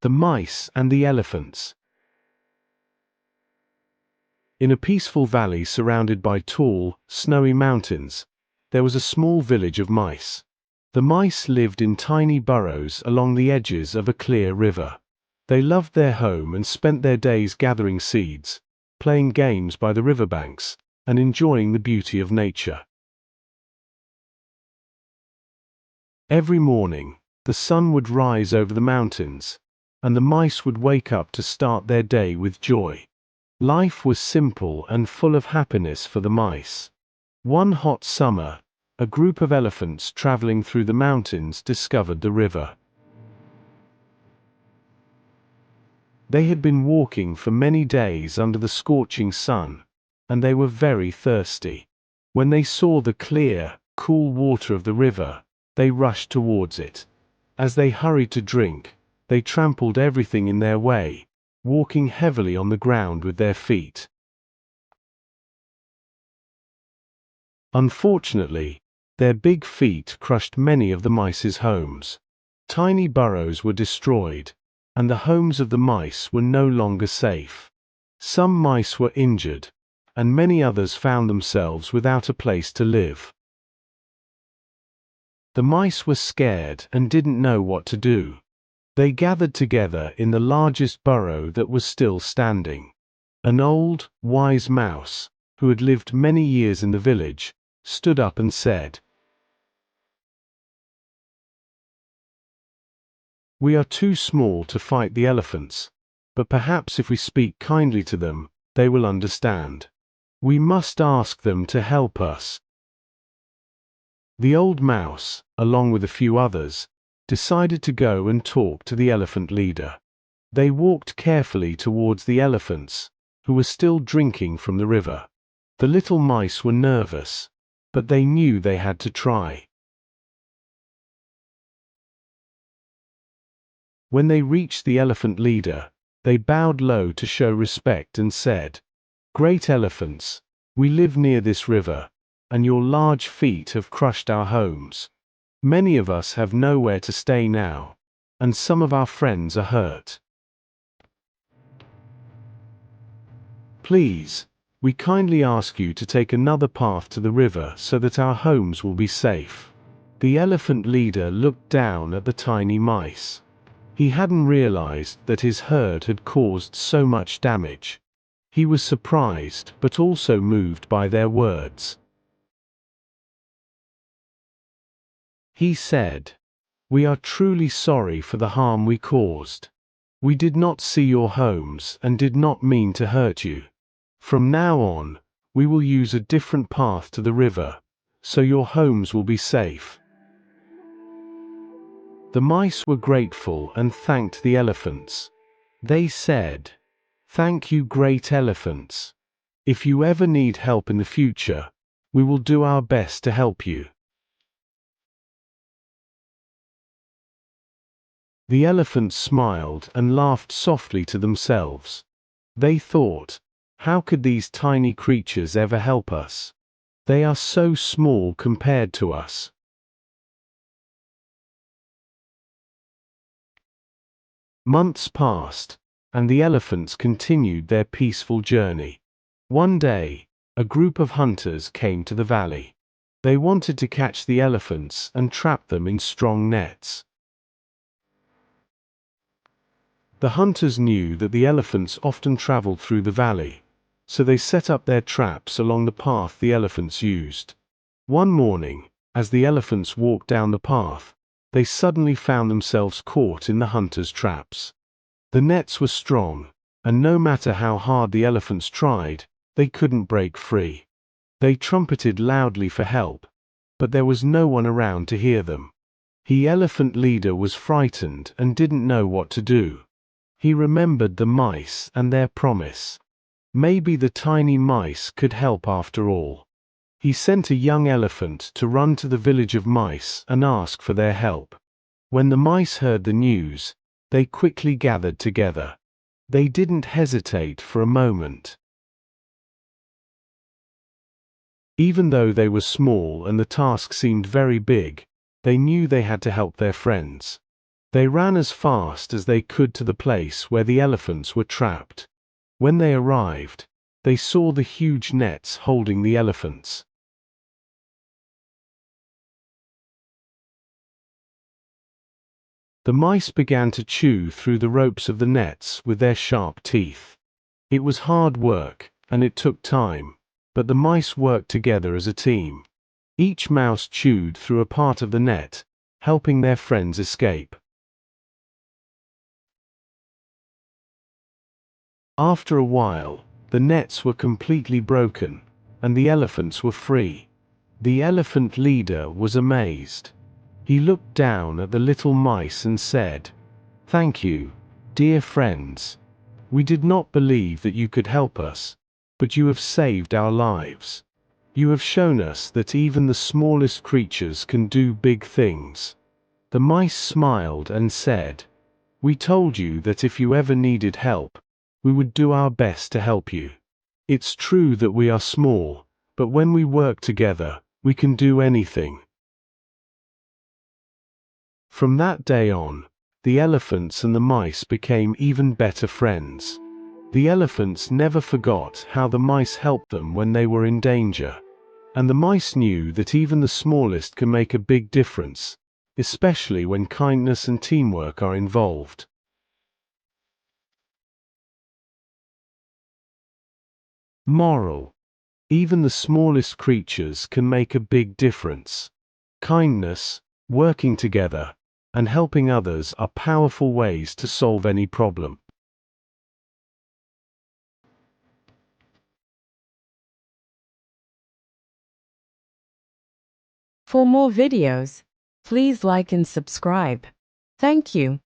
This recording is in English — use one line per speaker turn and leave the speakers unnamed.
The Mice and the Elephants. In a peaceful valley surrounded by tall, snowy mountains, there was a small village of mice. The mice lived in tiny burrows along the edges of a clear river. They loved their home and spent their days gathering seeds, playing games by the riverbanks, and enjoying the beauty of nature. Every morning, the sun would rise over the mountains, and the mice would wake up to start their day with joy. Life was simple and full of happiness for the mice. One hot summer, a group of elephants traveling through the mountains discovered the river. They had been walking for many days under the scorching sun, and they were very thirsty. When they saw the clear, cool water of the river, they rushed towards it. As they hurried to drink, they trampled everything in their way, walking heavily on the ground with their feet. Unfortunately, their big feet crushed many of the mice's homes. Tiny burrows were destroyed, and the homes of the mice were no longer safe. Some mice were injured, and many others found themselves without a place to live. The mice were scared and didn't know what to do. They gathered together in the largest burrow that was still standing. An old, wise mouse, who had lived many years in the village, stood up and said, "We are too small to fight the elephants, but perhaps if we speak kindly to them, they will understand. We must ask them to help us." The old mouse, along with a few others, decided to go and talk to the elephant leader. They walked carefully towards the elephants, who were still drinking from the river. The little mice were nervous, but they knew they had to try. When they reached the elephant leader, they bowed low to show respect and said, "Great elephants, we live near this river, and your large feet have crushed our homes. Many of us have nowhere to stay now, and some of our friends are hurt. Please, we kindly ask you to take another path to the river so that our homes will be safe." The elephant leader looked down at the tiny mice. He hadn't realized that his herd had caused so much damage. He was surprised but also moved by their words. He said, "We are truly sorry for the harm we caused. We did not see your homes and did not mean to hurt you. From now on, we will use a different path to the river, so your homes will be safe." The mice were grateful and thanked the elephants. They said, "Thank you, great elephants. If you ever need help in the future, we will do our best to help you." The elephants smiled and laughed softly to themselves. They thought, "How could these tiny creatures ever help us? They are so small compared to us." Months passed, and the elephants continued their peaceful journey. One day, a group of hunters came to the valley. They wanted to catch the elephants and trap them in strong nets. The hunters knew that the elephants often traveled through the valley, so they set up their traps along the path the elephants used. One morning, as the elephants walked down the path, they suddenly found themselves caught in the hunters' traps. The nets were strong, and no matter how hard the elephants tried, they couldn't break free. They trumpeted loudly for help, but there was no one around to hear them. The elephant leader was frightened and didn't know what to do. He remembered the mice and their promise. Maybe the tiny mice could help after all. He sent a young elephant to run to the village of mice and ask for their help. When the mice heard the news, they quickly gathered together. They didn't hesitate for a moment. Even though they were small and the task seemed very big, they knew they had to help their friends. They ran as fast as they could to the place where the elephants were trapped. When they arrived, they saw the huge nets holding the elephants. The mice began to chew through the ropes of the nets with their sharp teeth. It was hard work, and it took time, but the mice worked together as a team. Each mouse chewed through a part of the net, helping their friends escape. After a while, the nets were completely broken, and the elephants were free. The elephant leader was amazed. He looked down at the little mice and said, "Thank you, dear friends. We did not believe that you could help us, but you have saved our lives. You have shown us that even the smallest creatures can do big things." The mice smiled and said, "We told you that if you ever needed help, we would do our best to help you. It's true that we are small, but when we work together, we can do anything." From that day on, the elephants and the mice became even better friends. The elephants never forgot how the mice helped them when they were in danger. And the mice knew that even the smallest can make a big difference, especially when kindness and teamwork are involved. Moral: even the smallest creatures can make a big difference. Kindness, working together, and helping others are powerful ways to solve any problem.
For more videos, please like and subscribe. Thank you.